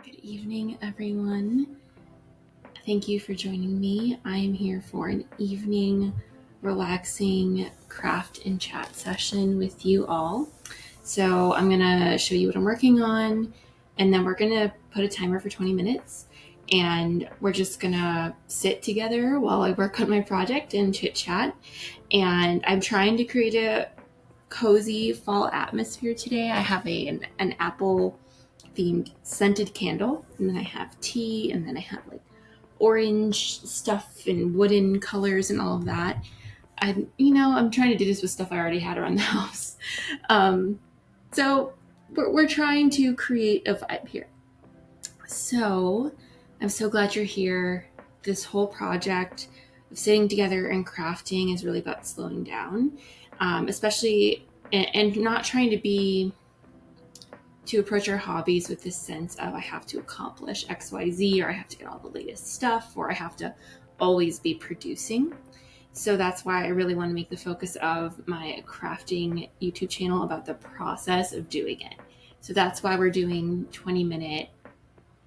Good evening, everyone. Thank you for joining me. I am here for an evening relaxing craft and chat session with you all. So I'm going to show you what I'm working on, and then we're going to put a timer for 20 minutes, and we're just going to sit together while I work on my project and chit chat. And I'm trying to create a cozy fall atmosphere today. I have an apple themed scented candle, and then I have tea, and then I have like orange stuff and wooden colors and all of that. I'm trying to do this with stuff I already had around the house. So we're trying to create a vibe here. So I'm so glad you're here. This whole project of sitting together and crafting is really about slowing down, especially and not trying to approach our hobbies with this sense of I have to accomplish XYZ, or I have to get all the latest stuff, or I have to always be producing. So that's why I really want to make the focus of my crafting YouTube channel about the process of doing it. So that's why we're doing 20-minute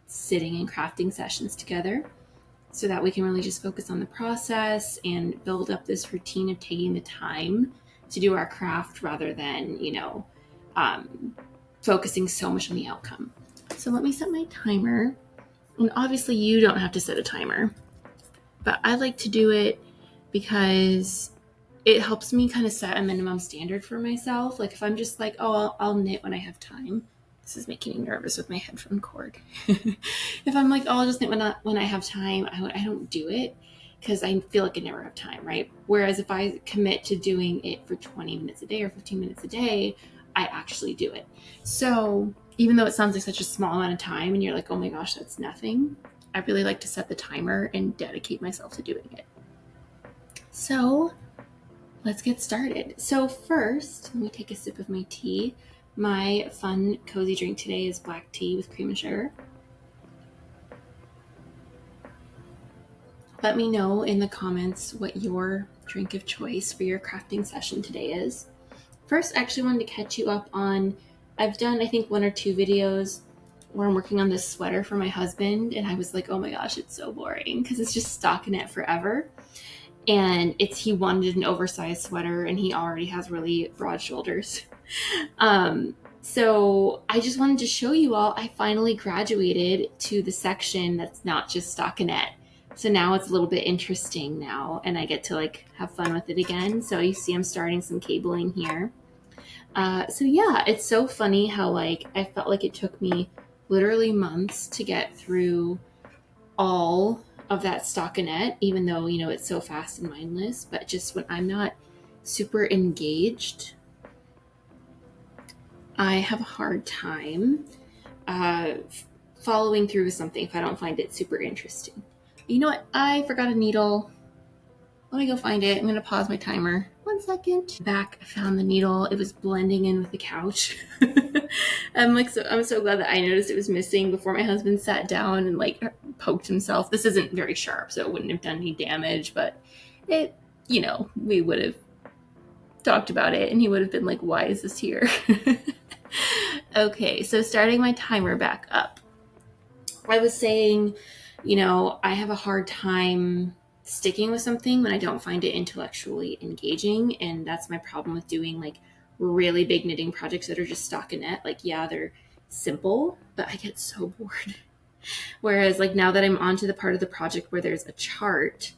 sitting and crafting sessions together, so that we can really just focus on the process and build up this routine of taking the time to do our craft rather than, focusing so much on the outcome. So let me set my timer. And obviously you don't have to set a timer, but I like to do it because it helps me kind of set a minimum standard for myself. Like if I'm just like, oh, I'll knit when I have time. This is making me nervous with my headphone cord. If I'm like, oh, I'll just knit when I have time, I don't do it because I feel like I never have time, right? Whereas if I commit to doing it for 20 minutes a day or 15 minutes a day, I actually do it. So even though it sounds like such a small amount of time and you're like, oh my gosh, that's nothing, I really like to set the timer and dedicate myself to doing it. So let's get started. So first, let me take a sip of my tea. My fun, cozy drink today is black tea with cream and sugar. Let me know in the comments what your drink of choice for your crafting session today is. First, I actually wanted to catch you up on, I've done, I think, 1 or 2 videos where I'm working on this sweater for my husband, and I was like, oh my gosh, it's so boring because it's just stockinette forever. And he wanted an oversized sweater, and he already has really broad shoulders. So I just wanted to show you all, I finally graduated to the section that's not just stockinette. So now it's a little bit interesting now, and I get to like have fun with it again. So you see I'm starting some cabling here. So yeah, it's so funny how like I felt like it took me literally months to get through all of that stockinette, even though, it's so fast and mindless. But just when I'm not super engaged, I have a hard time following through with something if I don't find it super interesting. You know what? I forgot a needle. Let me go find it. I'm going to pause my timer. 1 second. Back, I found the needle. It was blending in with the couch. I'm so glad that I noticed it was missing before my husband sat down and like poked himself. This isn't very sharp, so it wouldn't have done any damage, but it, we would have talked about it and he would have been like, why is this here? Okay, so starting my timer back up. I was saying, I have a hard time sticking with something when I don't find it intellectually engaging. And that's my problem with doing like really big knitting projects that are just stockinette. Like, yeah, they're simple, but I get so bored. Whereas like now that I'm onto the part of the project where there's a chart,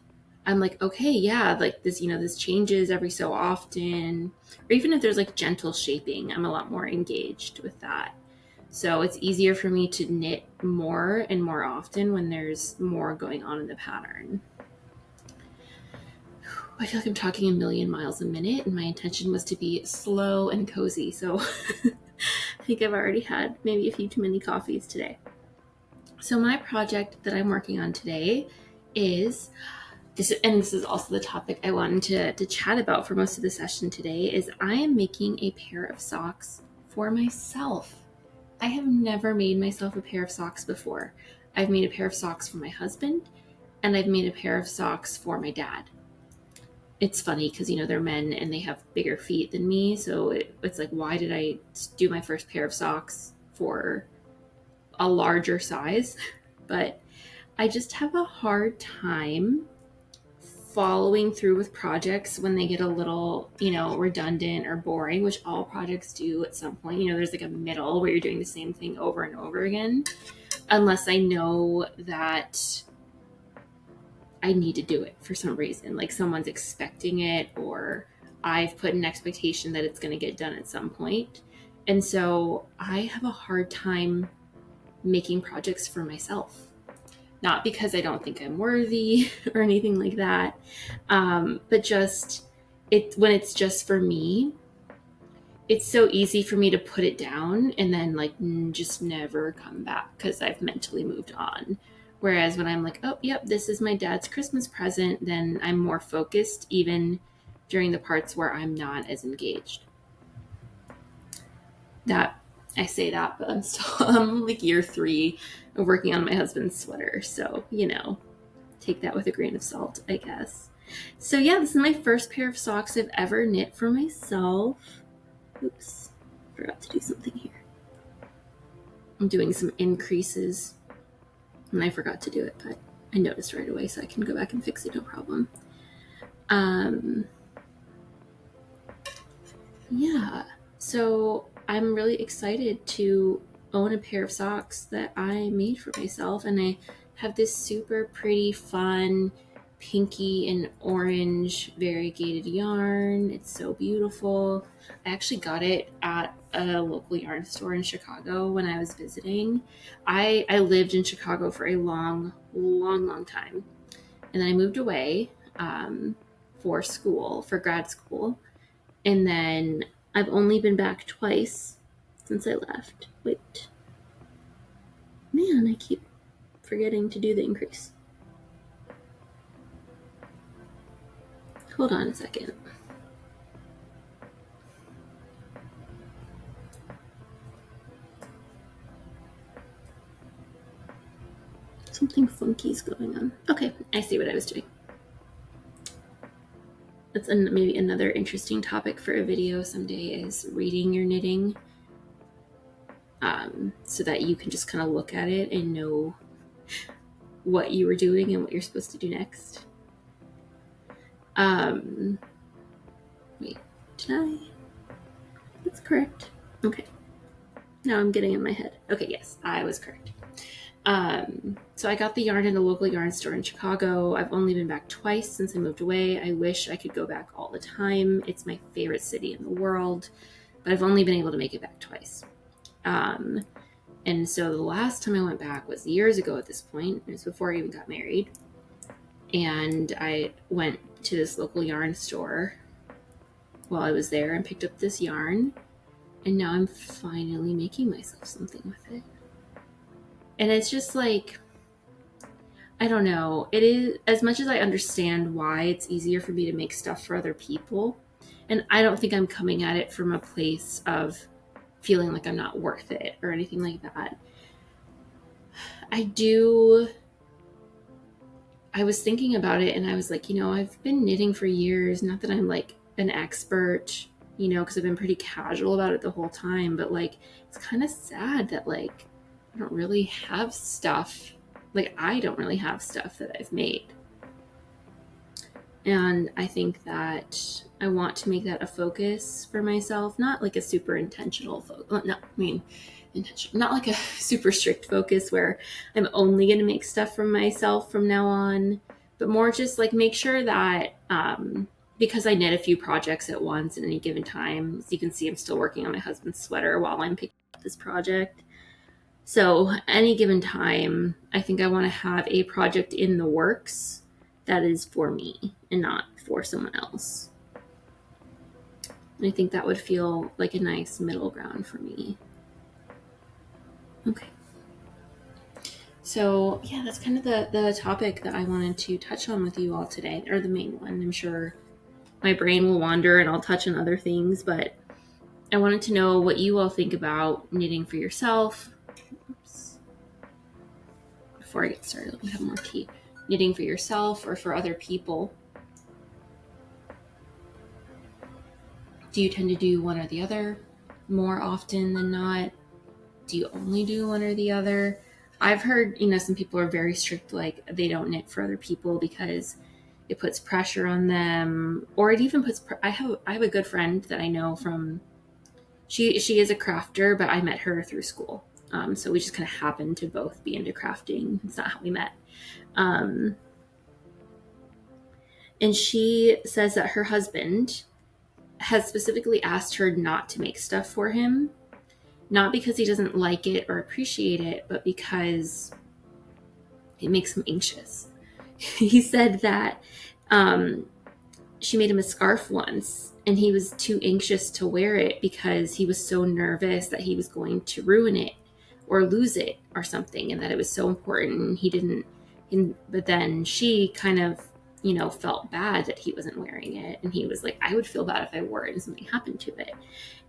I'm like, okay, yeah, like this, this changes every so often. Or even if there's like gentle shaping, I'm a lot more engaged with that. So it's easier for me to knit more and more often when there's more going on in the pattern. I feel like I'm talking a million miles a minute, and my intention was to be slow and cozy. So I think I've already had maybe a few too many coffees today. So my project that I'm working on today is this, and this is also the topic I wanted to chat about for most of the session today, is I am making a pair of socks for myself. I have never made myself a pair of socks before. I've made a pair of socks for my husband, and I've made a pair of socks for my dad. It's funny because, they're men and they have bigger feet than me. So it's like, why did I do my first pair of socks for a larger size, but I just have a hard time following through with projects when they get a little, redundant or boring, which all projects do at some point. There's like a middle where you're doing the same thing over and over again, unless I know that I need to do it for some reason, like someone's expecting it, or I've put an expectation that it's going to get done at some point. And so I have a hard time making projects for myself. Not because I don't think I'm worthy or anything like that, but just when it's just for me, it's so easy for me to put it down and then like just never come back because I've mentally moved on. Whereas when I'm like, oh, yep, this is my dad's Christmas present, then I'm more focused even during the parts where I'm not as engaged. That I say that, but I'm like year 3 of working on my husband's sweater. So, take that with a grain of salt, I guess. So yeah, this is my first pair of socks I've ever knit for myself. Oops, forgot to do something here. I'm doing some increases and I forgot to do it, but I noticed right away, so I can go back and fix it, no problem. Yeah, so I'm really excited to own a pair of socks that I made for myself, and I have this super pretty, fun, pinky and orange variegated yarn. It's so beautiful. I actually got it at a local yarn store in Chicago when I was visiting. I lived in Chicago for a long time, and then I moved away for grad school, and then I've only been back twice since I left. Wait. Man, I keep forgetting to do the increase. Hold on a second. Something funky is going on. Okay, I see what I was doing. That's maybe another interesting topic for a video someday, is reading your knitting, so that you can just kind of look at it and know what you were doing and what you're supposed to do next. Wait, did I? That's correct. Okay. Now I'm getting in my head. Okay, yes, I was correct. So I got the yarn at a local yarn store in Chicago. I've only been back twice since I moved away. I wish I could go back all the time. It's my favorite city in the world, but I've only been able to make it back twice. And so the last time I went back was years ago at this point. It was before I even got married. And I went to this local yarn store while I was there and picked up this yarn. And now I'm finally making myself something with it. And it's just like, I don't know. It is, as much as I understand why it's easier for me to make stuff for other people, and I don't think I'm coming at it from a place of feeling like I'm not worth it or anything like that. I was thinking about it and I was like, I've been knitting for years. Not that I'm like an expert, because I've been pretty casual about it the whole time, but like, it's kind of sad that like, I don't really have stuff. Like, I don't really have stuff that I've made. And I think that I want to make that a focus for myself, not like a super intentional focus. Intentional, not like a super strict focus where I'm only going to make stuff for myself from now on, but more just like make sure that, because I knit a few projects at once at any given time, as you can see, I'm still working on my husband's sweater while I'm picking up this project. So any given time, I think I want to have a project in the works that is for me and not for someone else. And I think that would feel like a nice middle ground for me. Okay. So yeah, that's kind of the topic that I wanted to touch on with you all today, or the main one. I'm sure my brain will wander and I'll touch on other things, but I wanted to know what you all think about knitting for yourself. Oops. Before I get started, let me have more tea. Knitting for yourself or for other people. Do you tend to do one or the other more often than not? do you only do one or the other? I've heard, some people are very strict, like they don't knit for other people because it puts pressure on them, or it even puts. I have a good friend that I know from. She is a crafter, but I met her through school, so we just kind of happened to both be into crafting. It's not how we met, and she says that her husband has specifically asked her not to make stuff for him, not because he doesn't like it or appreciate it, but because it makes him anxious. He said that she made him a scarf once and he was too anxious to wear it because he was so nervous that he was going to ruin it or lose it or something, and that it was so important and he didn't. But then she kind of, felt bad that he wasn't wearing it, and he was like, I would feel bad if I wore it and something happened to it.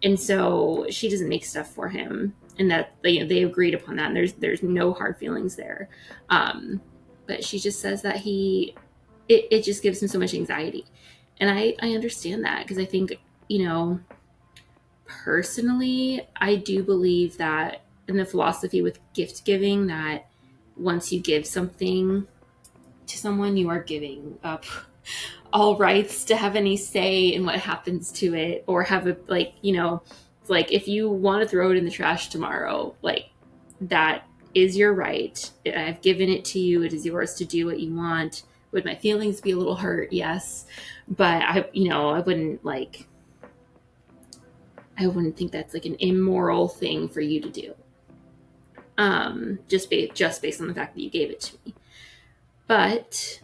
And so she doesn't make stuff for him, and that they agreed upon that, and there's no hard feelings there. But she just says that it just gives him so much anxiety. And I understand that, because I think, personally, I do believe that in the philosophy with gift giving, that once you give something to someone, you are giving up all rights to have any say in what happens to it, or have a, it's like if you want to throw it in the trash tomorrow, like that is your right. I've given it to you. It is yours to do what you want. Would my feelings be a little hurt? Yes. But I wouldn't think that's like an immoral thing for you to do. Just based on the fact that you gave it to me. But,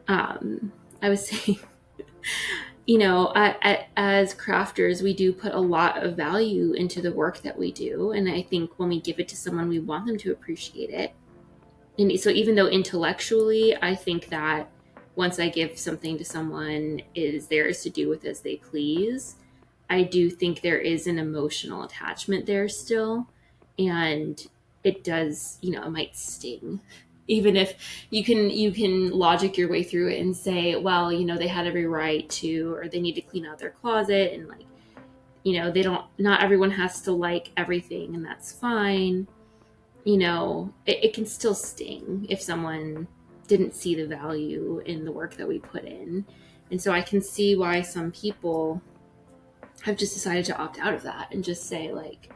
I was saying, as crafters, we do put a lot of value into the work that we do. And I think when we give it to someone, we want them to appreciate it. And so even though intellectually, I think that once I give something to someone, it is theirs to do with as they please, I do think there is an emotional attachment there still. And it does, it might sting. Even if you can logic your way through it and say, well, they had every right to, or they need to clean out their closet, and not everyone has to like everything, and that's fine. It can still sting if someone didn't see the value in the work that we put in. And so I can see why some people have just decided to opt out of that and just say, like,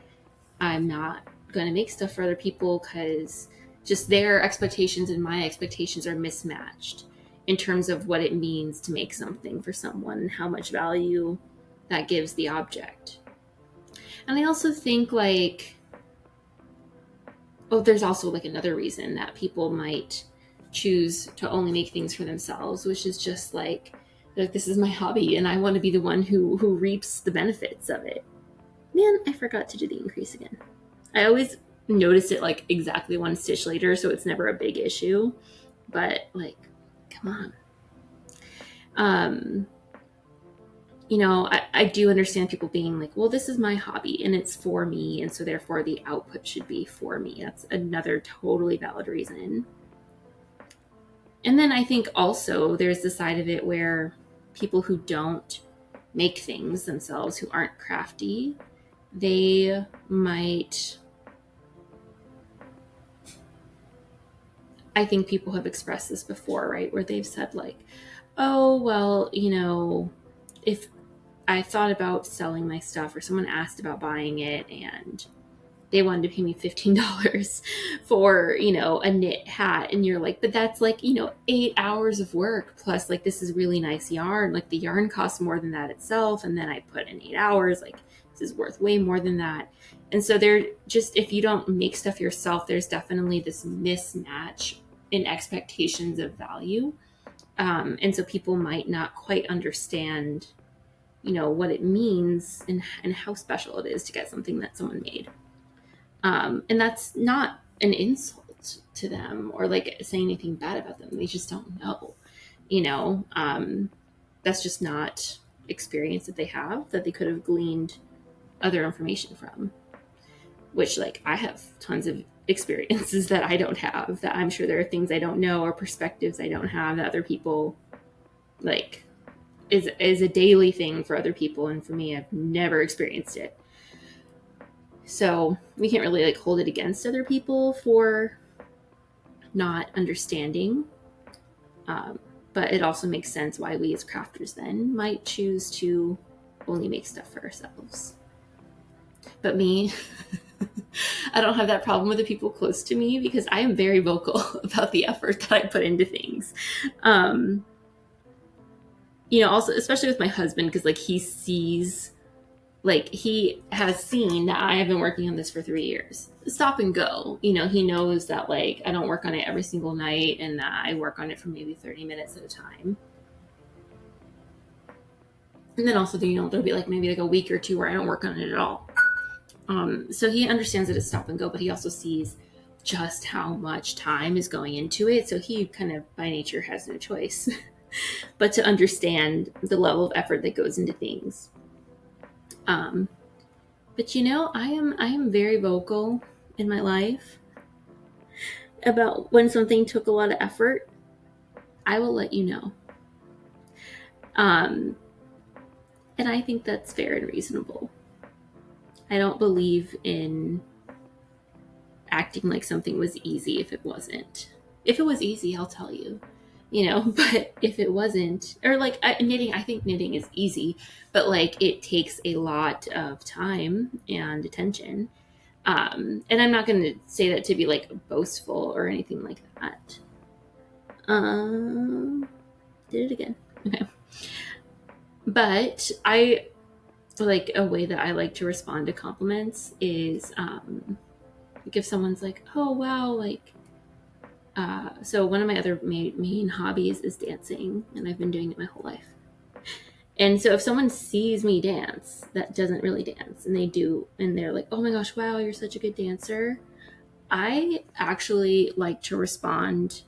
I'm not going to make stuff for other people, because just their expectations and my expectations are mismatched in terms of what it means to make something for someone and how much value that gives the object. And I also think, there's also like another reason that people might choose to only make things for themselves, which is just like this is my hobby and I want to be the one who reaps the benefits of it. Man, I forgot to do the increase again. I always notice it like exactly one stitch later, so it's never a big issue. But come on. I do understand people being like, well, this is my hobby and it's for me, and so therefore the output should be for me. That's another totally valid reason. And then I think also there's the side of it where people who don't make things themselves, who aren't crafty, they might... I think people have expressed this before, right? Where they've said like, oh, well, if I thought about selling my stuff, or someone asked about buying it and they wanted to pay me $15 for, a knit hat. And you're like, but that's 8 hours of work. Plus this is really nice yarn. The yarn costs more than that itself. And then I put in 8 hours, this is worth way more than that. And so if you don't make stuff yourself, there's definitely this mismatch in expectations of value. And so people might not quite understand, what it means and how special it is to get something that someone made. And that's not an insult to them or saying anything bad about them. They just don't know, that's just not experience that they have, that they could have gleaned other information from, which I have tons of experiences that I don't have, that I'm sure there are things I don't know or perspectives I don't have that other people is a daily thing for other people. And for me, I've never experienced it. So we can't really like hold it against other people for not understanding. But it also makes sense why we as crafters then might choose to only make stuff for ourselves. But me, I don't have that problem with the people close to me because I am very vocal about the effort that I put into things. Also, especially with my husband, because like he has seen that I have been working on this for 3 years. Stop and go. He knows that like I don't work on it every single night and that I work on it for maybe 30 minutes at a time. And then also, there'll be like maybe like a week or two where I don't work on it at all. So he understands that it's stop and go, but he also sees just how much time is going into it. So he kind of by nature has no choice but to understand the level of effort that goes into things. But I am very vocal in my life about when something took a lot of effort. I will let you know. And I think that's fair and reasonable. I don't believe in acting like something was easy if it wasn't. If it was easy, I'll tell you. But if it wasn't, or like knitting, I think knitting is easy, but like it takes a lot of time and attention. And I'm not going to say that to be like boastful or anything like that. Did it again. Okay. But I like a way that I like to respond to compliments is like if someone's like, oh wow, like so one of my other main hobbies is dancing, and I've been doing it my whole life. And so if someone sees me dance that doesn't really dance, and they do, and they're like, oh my gosh, wow, you're such a good dancer, I actually like to respond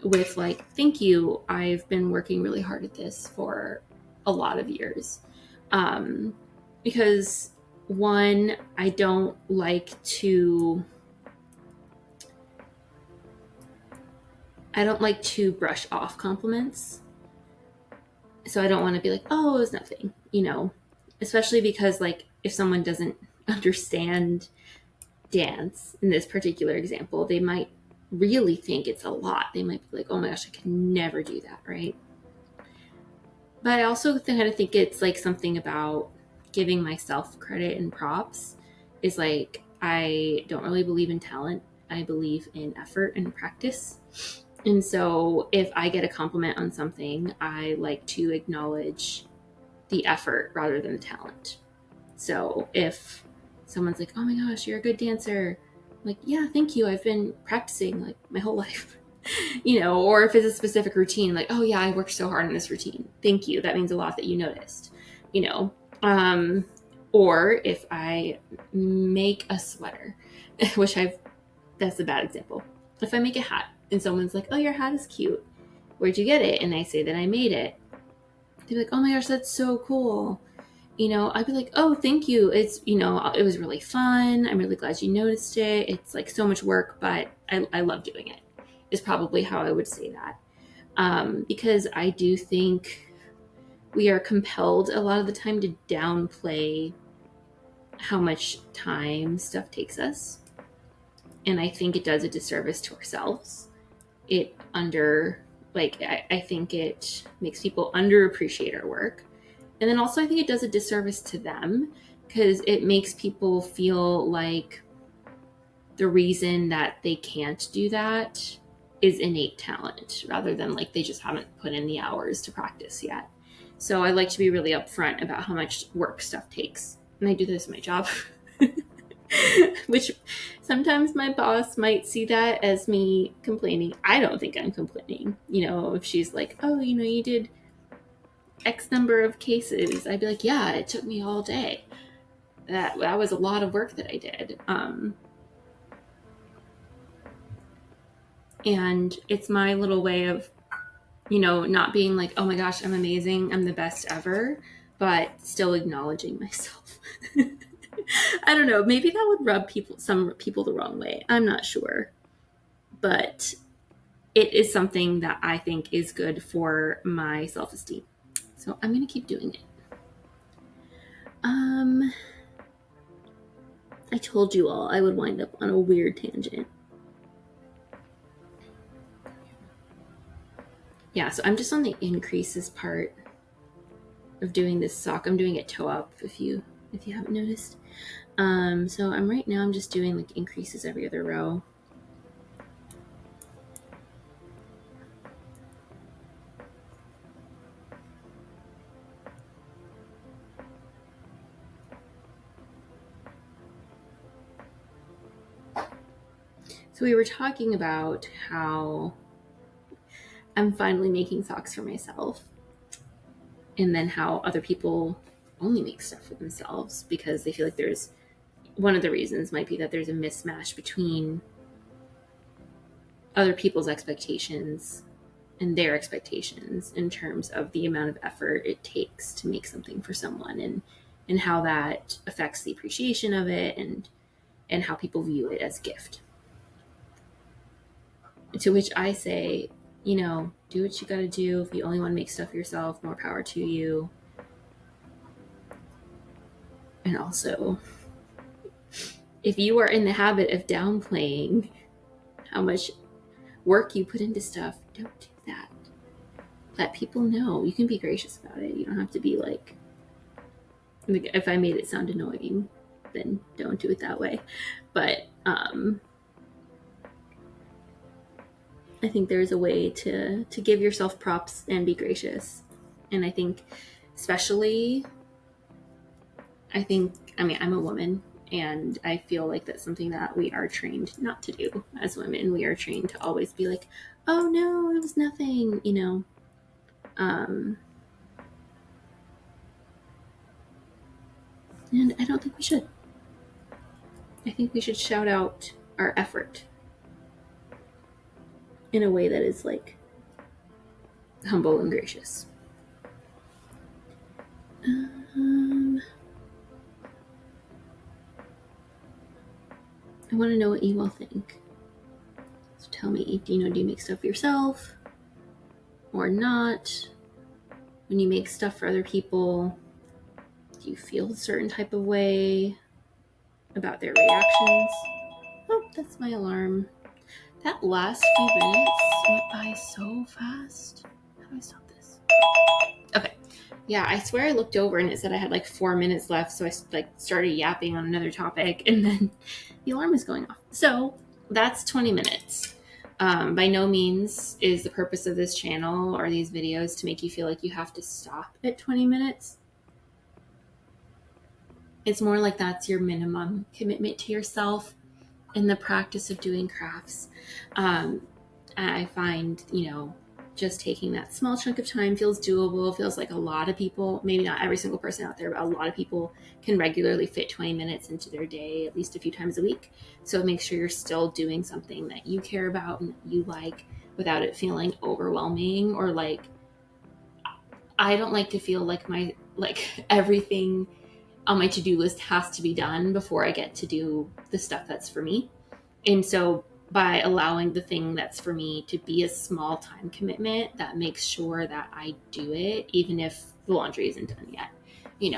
with like, thank you, I've been working really hard at this for a lot of years. Because one, I don't like to brush off compliments. So I don't want to be like, oh, it was nothing, especially because like if someone doesn't understand dance in this particular example, they might really think it's a lot. They might be like, oh my gosh, I can never do that, right? But I also kind of think it's like something about giving myself credit and props is like, I don't really believe in talent. I believe in effort and practice. And so if I get a compliment on something, I like to acknowledge the effort rather than the talent. So if someone's like, oh my gosh, you're a good dancer, I'm like, yeah, thank you, I've been practicing like my whole life. Or if it's a specific routine, like, oh yeah, I worked so hard on this routine, thank you, that means a lot that you noticed. Or if I make a sweater, that's a bad example. If I make a hat and someone's like, oh, your hat is cute, where'd you get it? And I say that I made it, they'd be like, oh my gosh, that's so cool. I'd be like, oh, thank you. It's, it was really fun. I'm really glad you noticed it. It's like so much work, but I love doing it, is probably how I would say that. Because I do think we are compelled a lot of the time to downplay how much time stuff takes us. And I think it does a disservice to ourselves. I think it makes people underappreciate our work. And then also I think it does a disservice to them because it makes people feel like the reason that they can't do that is innate talent rather than like they just haven't put in the hours to practice yet. So I like to be really upfront about how much work stuff takes. And I do this in my job. Which sometimes my boss might see that as me complaining. I don't think I'm complaining. If she's like, oh, you did X number of cases, I'd be like, yeah, it took me all day. That was a lot of work that I did. And it's my little way of, not being like, oh my gosh, I'm amazing, I'm the best ever, but still acknowledging myself. I don't know, maybe that would rub some people the wrong way. I'm not sure. But it is something that I think is good for my self-esteem. So I'm going to keep doing it. I told you all I would wind up on a weird tangent. Yeah, so I'm just on the increases part of doing this sock. I'm doing it toe up if you haven't noticed. So I'm just doing like increases every other row. So we were talking about how I'm finally making socks for myself, and then how other people only make stuff for themselves because they feel like there's, one of the reasons might be that there's a mismatch between other people's expectations and their expectations in terms of the amount of effort it takes to make something for someone, and how that affects the appreciation of it, and how people view it as a gift. To which I say, do what you got to do. If you only want to make stuff yourself, more power to you. And also, if you are in the habit of downplaying how much work you put into stuff, don't do that. Let people know. You can be gracious about it. You don't have to be like, if I made it sound annoying, then don't do it that way. But I think there's a way to give yourself props and be gracious. And I think especially, I'm a woman, and I feel like that's something that we are trained not to do as women. We are trained to always be like, oh no, it was nothing, and I don't think we should. I think we should shout out our effort in a way that is like humble and gracious. I want to know what you all think. So tell me, do you make stuff for yourself or not? When you make stuff for other people, do you feel a certain type of way about their reactions? Oh, that's my alarm. That last few minutes went by so fast. How do I stop this? Okay. Yeah, I swear I looked over and it said I had like 4 minutes left, so I started yapping on another topic, and then the alarm is going off. So that's 20 minutes. By no means is the purpose of this channel or these videos to make you feel like you have to stop at 20 minutes. It's more like that's your minimum commitment to yourself in the practice of doing crafts. I find, just taking that small chunk of time feels doable, feels like a lot of people, maybe not every single person out there, but a lot of people can regularly fit 20 minutes into their day at least a few times a week. So make sure you're still doing something that you care about and that you like without it feeling overwhelming, or like, I don't like to feel like everything on my to-do list has to be done before I get to do the stuff that's for me. And so by allowing the thing that's for me to be a small time commitment, that makes sure that I do it, even if the laundry isn't done yet,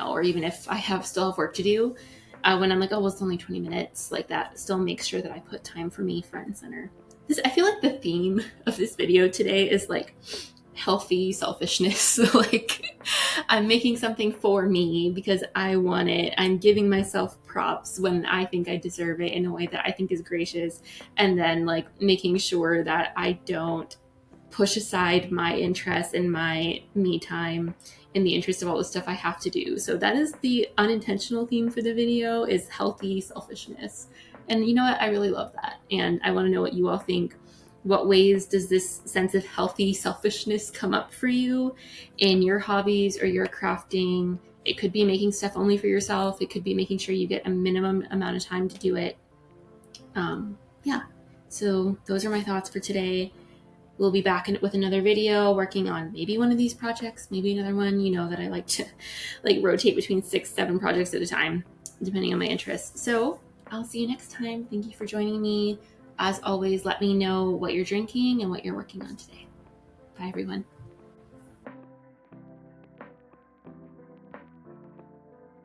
or even if I still have work to do. When I'm like, oh, well, it's only 20 minutes, like that still makes sure that I put time for me front and center. I feel like the theme of this video today is like healthy selfishness. Like, I'm making something for me because I want it. I'm giving myself props when I think I deserve it in a way that I think is gracious, and then like making sure that I don't push aside my interests and my me time in the interest of all the stuff I have to do. So that is the unintentional theme for the video, is healthy selfishness. And you know what? I really love that. And I want to know what you all think. What ways does this sense of healthy selfishness come up for you in your hobbies or your crafting? It could be making stuff only for yourself. It could be making sure you get a minimum amount of time to do it. So those are my thoughts for today. We'll be back with another video working on maybe one of these projects, maybe another one. You know that I like to rotate between 6-7 projects at a time, depending on my interests. So I'll see you next time. Thank you for joining me. As always, let me know what you're drinking and what you're working on today. Bye, everyone.